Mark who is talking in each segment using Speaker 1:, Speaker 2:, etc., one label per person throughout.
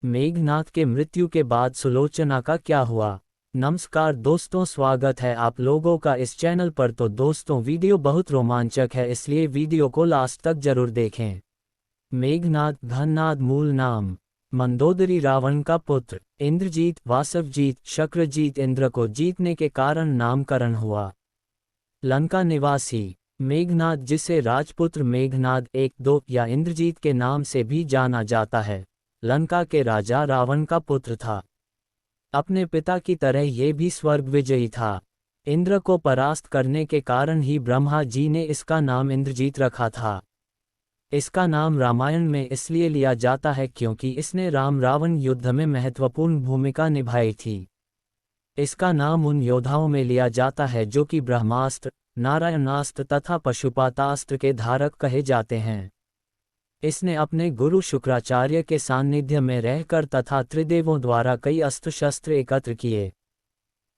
Speaker 1: मेघनाद के मृत्यु के बाद सुलोचना का क्या हुआ। नमस्कार दोस्तों, स्वागत है आप लोगों का इस चैनल पर। तो दोस्तों, वीडियो बहुत रोमांचक है, इसलिए वीडियो को लास्ट तक जरूर देखें। मेघनाद घननाद मूल नाम। मंदोदरी रावण का पुत्र। इंद्रजीत वासवजीत शक्रजीत इंद्र को जीतने के कारण नामकरण हुआ। लंका निवासी। मेघनाद, जिसे राजपुत्र मेघनाद एक दो या इंद्रजीत के नाम से भी जाना जाता है, लंका के राजा रावण का पुत्र था। अपने पिता की तरह ये भी स्वर्ग विजयी था। इंद्र को परास्त करने के कारण ही ब्रह्मा जी ने इसका नाम इंद्रजीत रखा था। इसका नाम रामायण में इसलिए लिया जाता है क्योंकि इसने राम रावण युद्ध में महत्वपूर्ण भूमिका निभाई थी। इसका नाम उन योद्धाओं में लिया जाता है जो कि ब्रह्मास्त्र, नारायणास्त्र तथा पशुपातास्त्र के धारक कहे जाते हैं। इसने अपने गुरु शुक्राचार्य के सान्निध्य में रहकर तथा त्रिदेवों द्वारा कई अस्त्र शस्त्र एकत्र किए।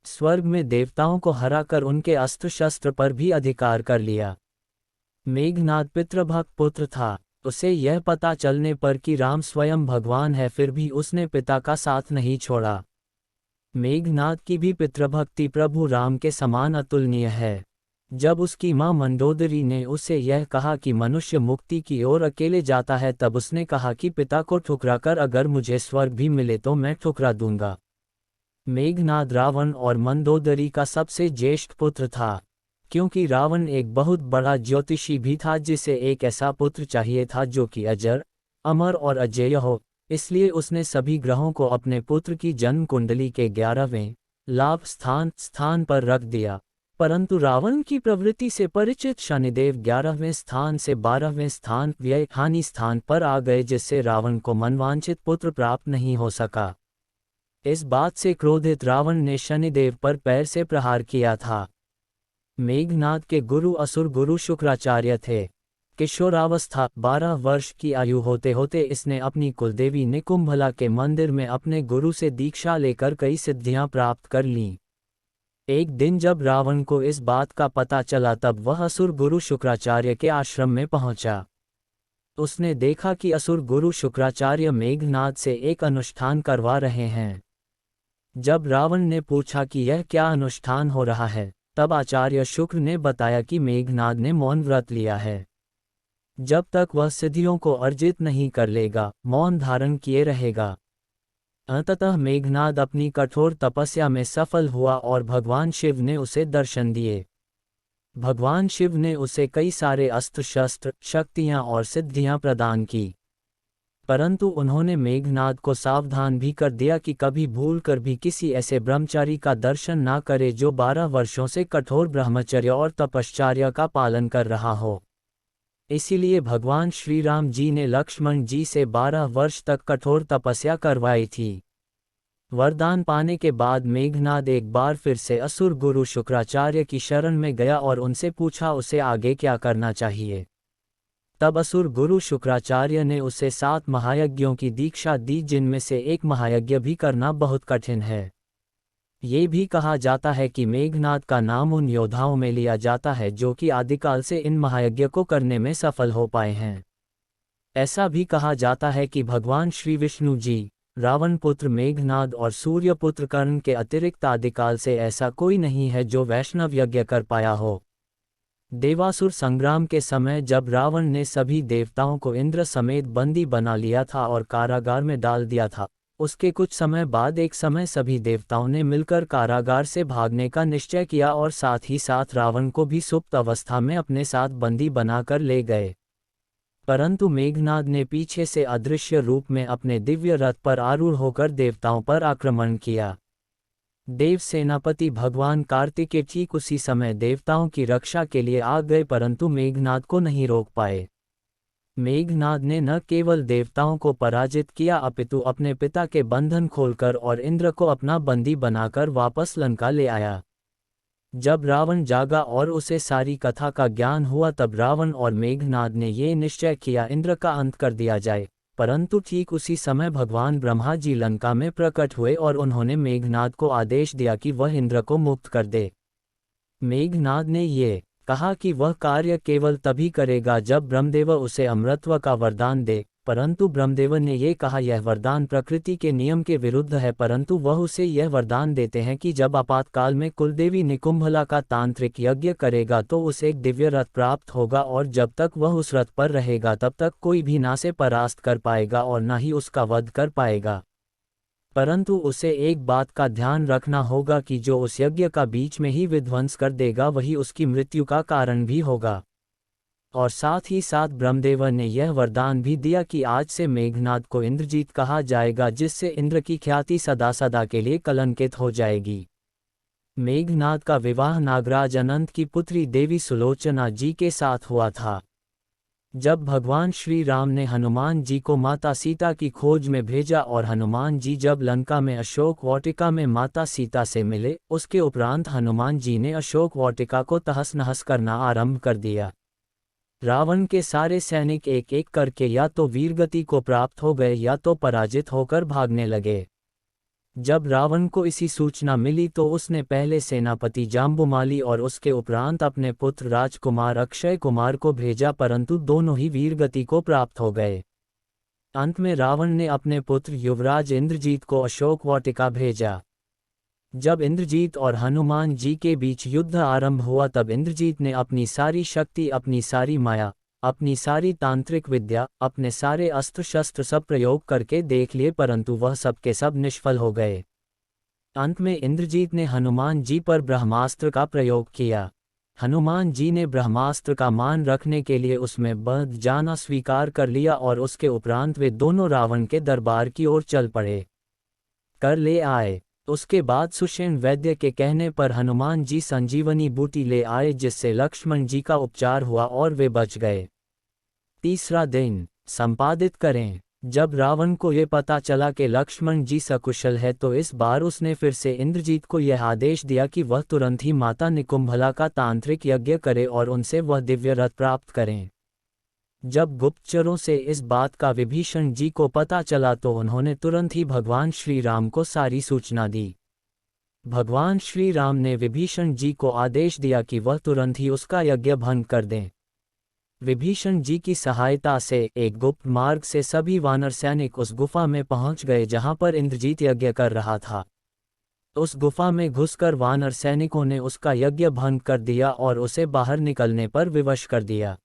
Speaker 1: स्वर्ग में देवताओं को हराकर उनके अस्त्र शस्त्र पर भी अधिकार कर लिया। मेघनाद पितृभक्त पुत्र था। उसे यह पता चलने पर कि राम स्वयं भगवान है, फिर भी उसने पिता का साथ नहीं छोड़ा। मेघनाद की भी पितृभक्ति प्रभु राम के समान अतुलनीय है। जब उसकी मां मंदोदरी ने उसे यह कहा कि मनुष्य मुक्ति की ओर अकेले जाता है, तब उसने कहा कि पिता को ठुकराकर अगर मुझे स्वर्ग भी मिले तो मैं ठुकरा दूंगा। मेघनाद रावण और मंदोदरी का सबसे ज्येष्ठ पुत्र था। क्योंकि रावण एक बहुत बड़ा ज्योतिषी भी था, जिसे एक ऐसा पुत्र चाहिए था जो कि अजर, अमर और अजेय हो, इसलिए उसने सभी ग्रहों को अपने पुत्र की जन्म कुंडली के 11वें लाभ स्थान पर रख दिया। परंतु रावण की प्रवृत्ति से परिचित शनिदेव 11वें स्थान से 12वें स्थान व्यय हानि स्थान पर आ गए, जिससे रावण को मनवांछित पुत्र प्राप्त नहीं हो सका। इस बात से क्रोधित रावण ने शनिदेव पर पैर से प्रहार किया था। मेघनाद के गुरु असुर गुरु शुक्राचार्य थे। किशोरावस्था 12 वर्ष की आयु होते होते इसने अपनी कुलदेवी निकुंभला के मंदिर में अपने गुरु से दीक्षा लेकर कई सिद्धियां प्राप्त कर लीं। एक दिन जब रावण को इस बात का पता चला, तब वह असुर गुरु शुक्राचार्य के आश्रम में पहुंचा। उसने देखा कि असुर गुरु शुक्राचार्य मेघनाद से एक अनुष्ठान करवा रहे हैं। जब रावण ने पूछा कि यह क्या अनुष्ठान हो रहा है, तब आचार्य शुक्र ने बताया कि मेघनाद ने मौन व्रत लिया है। जब तक वह सिद्धियों को अर्जित नहीं कर लेगा, मौन धारण किए रहेगा। अंततः मेघनाद अपनी कठोर तपस्या में सफल हुआ और भगवान शिव ने उसे दर्शन दिए। भगवान शिव ने उसे कई सारे अस्त्र शस्त्र, शक्तियां और सिद्धियां प्रदान की। परंतु उन्होंने मेघनाद को सावधान भी कर दिया कि कभी भूलकर भी किसी ऐसे ब्रह्मचारी का दर्शन ना करे जो 12 वर्षों से कठोर ब्रह्मचर्य और तपश्चर्या का पालन कर रहा हो। इसीलिए भगवान श्री राम जी ने लक्ष्मण जी से 12 वर्ष तक कठोर तपस्या करवाई थी। वरदान पाने के बाद मेघनाद एक बार फिर से असुर गुरु शुक्राचार्य की शरण में गया और उनसे पूछा उसे आगे क्या करना चाहिए। तब असुर गुरु शुक्राचार्य ने उसे 7 महायज्ञों की दीक्षा दी, जिनमें से एक महायज्ञ भी करना बहुत कठिन है। ये भी कहा जाता है कि मेघनाद का नाम उन योद्धाओं में लिया जाता है जो कि आदिकाल से इन महायज्ञ को करने में सफल हो पाए हैं। ऐसा भी कहा जाता है कि भगवान श्री विष्णु जी, रावण पुत्र मेघनाद और सूर्य पुत्र कर्ण के अतिरिक्त आदिकाल से ऐसा कोई नहीं है जो वैष्णव यज्ञ कर पाया हो। देवासुर संग्राम के समय जब रावण ने सभी देवताओं को इंद्र समेत बंदी बना लिया था और कारागार में डाल दिया था, उसके कुछ समय बाद एक समय सभी देवताओं ने मिलकर कारागार से भागने का निश्चय किया और साथ ही साथ रावण को भी सुप्त अवस्था में अपने साथ बंदी बनाकर ले गए। परंतु मेघनाद ने पीछे से अदृश्य रूप में अपने दिव्य रथ पर आरूढ़ होकर देवताओं पर आक्रमण किया। देव सेनापति भगवान कार्तिकेय ठीक उसी समय देवताओं की रक्षा के लिए आ गए, परंतु मेघनाद को नहीं रोक पाए। मेघनाद ने न केवल देवताओं को पराजित किया, अपितु अपने पिता के बंधन खोलकर और इंद्र को अपना बंदी बनाकर वापस लंका ले आया। जब रावण जागा और उसे सारी कथा का ज्ञान हुआ, तब रावण और मेघनाद ने ये निश्चय किया इंद्र का अंत कर दिया जाए। परंतु ठीक उसी समय भगवान ब्रह्मा जी लंका में प्रकट हुए और उन्होंने मेघनाद को आदेश दिया कि वह इंद्र को मुक्त कर दे। मेघनाद ने ये कहा कि वह कार्य केवल तभी करेगा जब ब्रह्मदेव उसे अमरत्व का वरदान दे, परंतु ब्रह्मदेव ने ये कहा यह वरदान प्रकृति के नियम के विरुद्ध है, परंतु वह उसे यह वरदान देते हैं कि जब आपातकाल में कुलदेवी निकुंभला का तांत्रिक यज्ञ करेगा तो उसे एक दिव्य रथ प्राप्त होगा और जब तक वह उस रथ पर रहेगा तब तक कोई भी ना से परास्त कर पाएगा और ना ही उसका वध कर पाएगा। परंतु उसे एक बात का ध्यान रखना होगा कि जो उस यज्ञ का बीच में ही विध्वंस कर देगा वही उसकी मृत्यु का कारण भी होगा। और साथ ही साथ ब्रह्मदेव ने यह वरदान भी दिया कि आज से मेघनाद को इंद्रजीत कहा जाएगा, जिससे इंद्र की ख्याति सदा सदा के लिए कलंकित हो जाएगी। मेघनाद का विवाह नागराज अनंत की पुत्री देवी सुलोचना जी के साथ हुआ था। जब भगवान श्री राम ने हनुमान जी को माता सीता की खोज में भेजा और हनुमान जी जब लंका में अशोक वाटिका में माता सीता से मिले, उसके उपरांत हनुमान जी ने अशोक वाटिका को तहस नहस करना आरंभ कर दिया। रावण के सारे सैनिक एक एक करके या तो वीरगति को प्राप्त हो गए या तो पराजित होकर भागने लगे। जब रावण को इसी सूचना मिली तो उसने पहले सेनापति जाम्बुमाली और उसके उपरांत अपने पुत्र राजकुमार अक्षय कुमार को भेजा, परंतु दोनों ही वीरगति को प्राप्त हो गए। अंत में रावण ने अपने पुत्र युवराज इंद्रजीत को अशोक वाटिका भेजा। जब इंद्रजीत और हनुमान जी के बीच युद्ध आरंभ हुआ तब इंद्रजीत ने अपनी सारी शक्ति, अपनी सारी माया, अपनी सारी तांत्रिक विद्या, अपने सारे अस्त्र शस्त्र सब प्रयोग करके देख लिए, परंतु वह सब के सब निष्फल हो गए। अंत में इंद्रजीत ने हनुमान जी पर ब्रह्मास्त्र का प्रयोग किया। हनुमान जी ने ब्रह्मास्त्र का मान रखने के लिए उसमें बंध जाना स्वीकार कर लिया और उसके उपरांत वे दोनों रावण के दरबार की ओर चल पड़े कर ले आए। उसके बाद सुषेण वैद्य के कहने पर हनुमान जी संजीवनी बूटी ले आए, जिससे लक्ष्मण जी का उपचार हुआ और वे बच गए। तीसरा दिन संपादित करें। जब रावण को ये पता चला कि लक्ष्मण जी सकुशल है तो इस बार उसने फिर से इंद्रजीत को यह आदेश दिया कि वह तुरंत ही माता निकुंभला का तांत्रिक यज्ञ करे और उनसे वह दिव्य रथ प्राप्त करें। जब गुप्तचरों से इस बात का विभीषण जी को पता चला तो उन्होंने तुरंत ही भगवान श्री राम को सारी सूचना दी। भगवान श्री राम ने विभीषण जी को आदेश दिया कि वह तुरंत ही उसका यज्ञ भंग कर दें। विभीषण जी की सहायता से एक गुप्त मार्ग से सभी वानर सैनिक उस गुफा में पहुंच गए जहां पर इंद्रजीत यज्ञ कर रहा था। उस गुफा में घुसकर वानर सैनिकों ने उसका यज्ञ भंग कर दिया और उसे बाहर निकलने पर विवश कर दिया।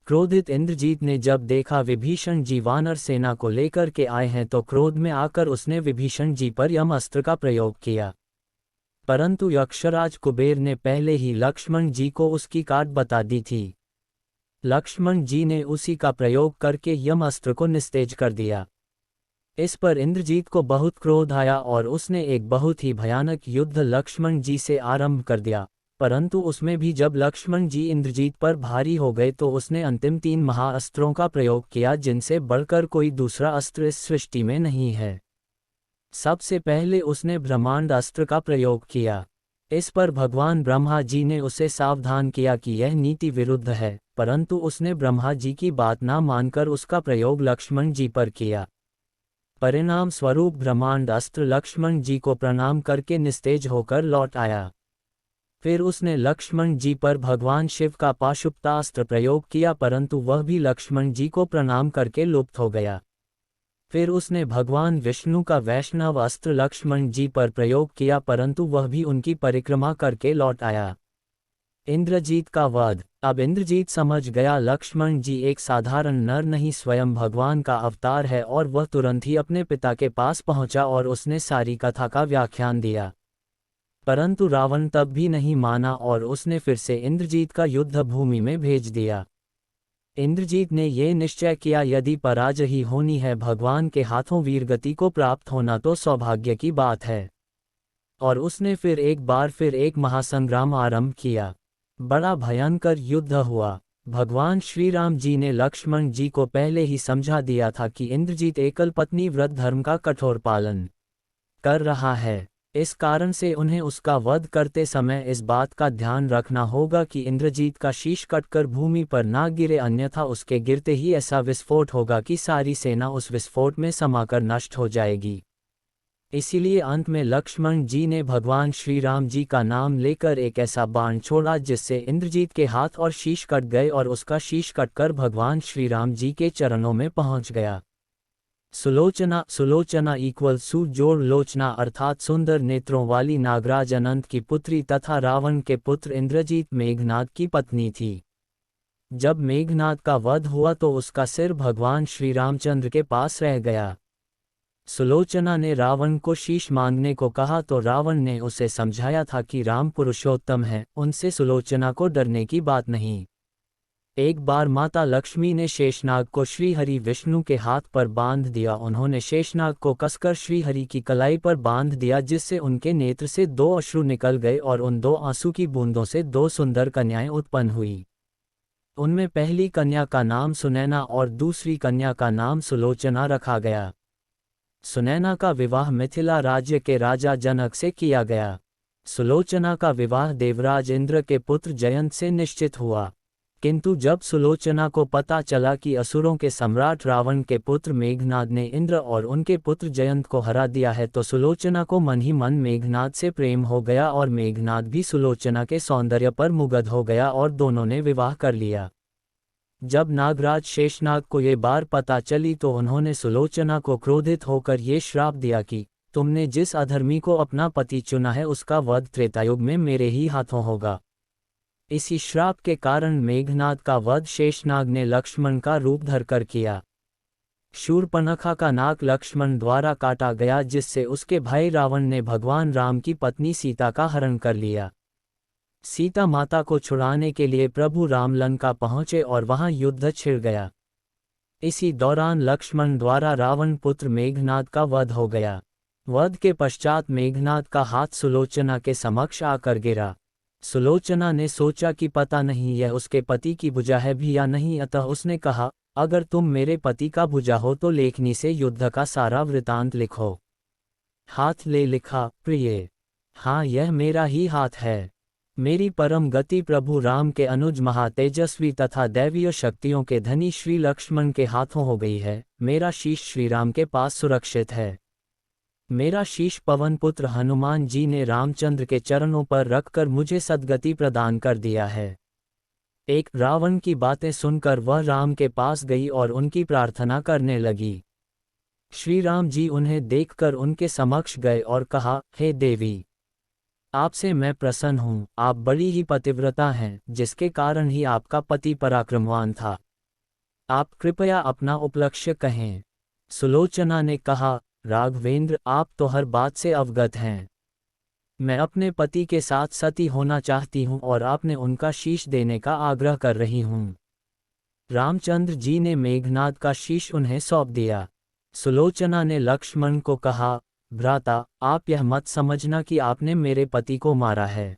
Speaker 1: क्रोधित इंद्रजीत ने जब देखा विभीषण जी वानर सेना को लेकर के आए हैं तो क्रोध में आकर उसने विभीषण जी पर यम अस्त्र का प्रयोग किया, परंतु यक्षराज कुबेर ने पहले ही लक्ष्मण जी को उसकी काट बता दी थी। लक्ष्मण जी ने उसी का प्रयोग करके यम अस्त्र को निस्तेज कर दिया। इस पर इंद्रजीत को बहुत क्रोध आया और उसने एक बहुत ही भयानक युद्ध लक्ष्मण जी से आरंभ कर दिया, परंतु उसमें भी जब लक्ष्मण जी इंद्रजीत पर भारी हो गए तो उसने अंतिम 3 महाअस्त्रों का प्रयोग किया, जिनसे बढ़कर कोई दूसरा अस्त्र इस सृष्टि में नहीं है। सबसे पहले उसने ब्रह्मांड अस्त्र का प्रयोग किया। इस पर भगवान ब्रह्मा जी ने उसे सावधान किया कि यह नीति विरुद्ध है, परंतु उसने ब्रह्मा जी की बात ना मानकर उसका प्रयोग लक्ष्मण जी पर किया। परिणाम स्वरूप ब्रह्मांड अस्त्र लक्ष्मण जी को प्रणाम करके निस्तेज होकर लौट आया। फिर उसने लक्ष्मण जी पर भगवान शिव का पाशुपतास्त्र प्रयोग किया, परंतु वह भी लक्ष्मण जी को प्रणाम करके लुप्त हो गया। फिर उसने भगवान विष्णु का वैष्णव अस्त्र लक्ष्मण जी पर प्रयोग किया, परंतु वह भी उनकी परिक्रमा करके लौट आया। इंद्रजीत का वध। अब इंद्रजीत समझ गया लक्ष्मण जी एक साधारण नर नहीं स्वयं भगवान का अवतार है, और वह तुरंत ही अपने पिता के पास पहुंचा और उसने सारी कथा का व्याख्यान दिया। परंतु रावण तब भी नहीं माना और उसने फिर से इंद्रजीत का युद्ध भूमि में भेज दिया। इंद्रजीत ने ये निश्चय किया यदि पराजय ही होनी है भगवान के हाथों वीरगति को प्राप्त होना तो सौभाग्य की बात है। और उसने फिर एक महासंग्राम आरंभ किया। बड़ा भयंकर युद्ध हुआ। भगवान श्री राम जी ने लक्ष्मण जी को पहले ही समझा दिया था कि इंद्रजीत एकल पत्नी व्रत धर्म का कठोर पालन कर रहा है। इस कारण से उन्हें उसका वध करते समय इस बात का ध्यान रखना होगा कि इंद्रजीत का शीश कटकर भूमि पर ना गिरे, अन्यथा उसके गिरते ही ऐसा विस्फोट होगा कि सारी सेना उस विस्फोट में समाकर नष्ट हो जाएगी। इसीलिए अंत में लक्ष्मण जी ने भगवान श्री राम जी का नाम लेकर एक ऐसा बाण छोड़ा जिससे इंद्रजीत के हाथ और शीश कट गए और उसका शीश कटकर भगवान श्री राम जी के चरणों में पहुंच गया। सुलोचना सुलोचना इक्वल सु जोड़ लोचना अर्थात सुंदर नेत्रों वाली नागराज अनंत की पुत्री तथा रावण के पुत्र इंद्रजीत मेघनाद की पत्नी थी। जब मेघनाद का वध हुआ तो उसका सिर भगवान श्री रामचंद्र के पास रह गया। सुलोचना ने रावण को शीश मांगने को कहा तो रावण ने उसे समझाया था कि राम पुरुषोत्तम है, उनसे सुलोचना को डरने की बात नहीं। एक बार माता लक्ष्मी ने शेषनाग को श्रीहरि विष्णु के हाथ पर बांध दिया। उन्होंने शेषनाग को कसकर श्रीहरि की कलाई पर बांध दिया जिससे उनके नेत्र से 2 अश्रु निकल गए और उन 2 आंसू की बूंदों से 2 सुंदर कन्याएं उत्पन्न हुई। उनमें पहली कन्या का नाम सुनैना और दूसरी कन्या का नाम सुलोचना रखा गया। सुनैना का विवाह मिथिला राज्य के राजा जनक से किया गया। सुलोचना का विवाह देवराज इंद्र के पुत्र जयंत से निश्चित हुआ। किंतु जब सुलोचना को पता चला कि असुरों के सम्राट रावण के पुत्र मेघनाद ने इंद्र और उनके पुत्र जयंत को हरा दिया है तो सुलोचना को मन ही मन मेघनाद से प्रेम हो गया और मेघनाद भी सुलोचना के सौंदर्य पर मुग्ध हो गया और दोनों ने विवाह कर लिया। जब नागराज शेषनाग को ये बात पता चली तो उन्होंने सुलोचना को क्रोधित होकर ये श्राप दिया कि तुमने जिस अधर्मी को अपना पति चुना है उसका वध त्रेतायुग में मेरे ही हाथों होगा। इसी श्राप के कारण मेघनाद का वध शेषनाग ने लक्ष्मण का रूप धरकर किया। शूर्पणखा का नाक लक्ष्मण द्वारा काटा गया जिससे उसके भाई रावण ने भगवान राम की पत्नी सीता का हरण कर लिया। सीता माता को छुड़ाने के लिए प्रभु राम लंका पहुंचे और वहां युद्ध छिड़ गया। इसी दौरान लक्ष्मण द्वारा रावण पुत्र मेघनाद का वध हो गया। वध के पश्चात मेघनाद का हाथ सुलोचना के समक्ष आकर गिरा। सुलोचना ने सोचा कि पता नहीं यह उसके पति की भुजा है भी या नहीं, अतः उसने कहा, अगर तुम मेरे पति का भुजा हो तो लेखनी से युद्ध का सारा वृतांत लिखो। हाथ ले लिखा, प्रिय, हाँ यह मेरा ही हाथ है। मेरी परम गति प्रभु राम के अनुज महातेजस्वी तथा दैवीय शक्तियों के धनी श्री लक्ष्मण के हाथों हो गई है। मेरा शीश श्री राम के पास सुरक्षित है। मेरा शीश पवन पुत्र हनुमान जी ने रामचंद्र के चरणों पर रखकर मुझे सद्गति प्रदान कर दिया है। एक रावण की बातें सुनकर वह राम के पास गई और उनकी प्रार्थना करने लगी। श्री राम जी उन्हें देखकर उनके समक्ष गए और कहा, हे देवी, आपसे मैं प्रसन्न हूँ। आप बड़ी ही पतिव्रता हैं, जिसके कारण ही आपका पति पराक्रमवान था। आप कृपया अपना उपलक्ष्य कहें। सुलोचना ने कहा, राघवेंद्र, आप तो हर बात से अवगत हैं। मैं अपने पति के साथ सती होना चाहती हूँ और आपने उनका शीश देने का आग्रह कर रही हूँ। रामचंद्र जी ने मेघनाद का शीश उन्हें सौंप दिया। सुलोचना ने लक्ष्मण को कहा, भ्राता, आप यह मत समझना कि आपने मेरे पति को मारा है।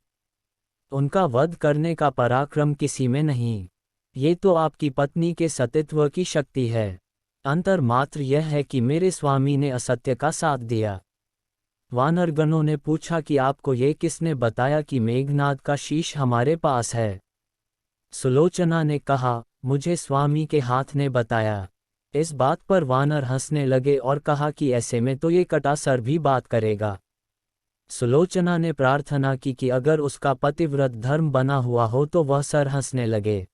Speaker 1: उनका वध करने का पराक्रम किसी में नहीं। ये तो आपकी पत्नी के सतीत्व की शक्ति है। अंतर मात्र यह है कि मेरे स्वामी ने असत्य का साथ दिया। वानरगणों ने पूछा कि आपको ये किसने बताया कि मेघनाद का शीश हमारे पास है? सुलोचना ने कहा, मुझे स्वामी के हाथ ने बताया। इस बात पर वानर हंसने लगे और कहा कि ऐसे में तो ये कटा सर भी बात करेगा। सुलोचना ने प्रार्थना की कि अगर उसका पतिव्रत धर्म बना हुआ हो तो वह सर हंसने लगे,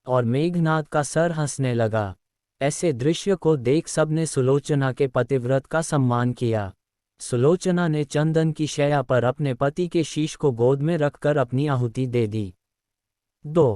Speaker 1: और मेघनाद का सर हंसने लगा। ऐसे दृश्य को देख सबने सुलोचना के पतिव्रत का सम्मान किया। सुलोचना ने चंदन की शैया पर अपने पति के शीश को गोद में रखकर अपनी आहुति दे दी। 2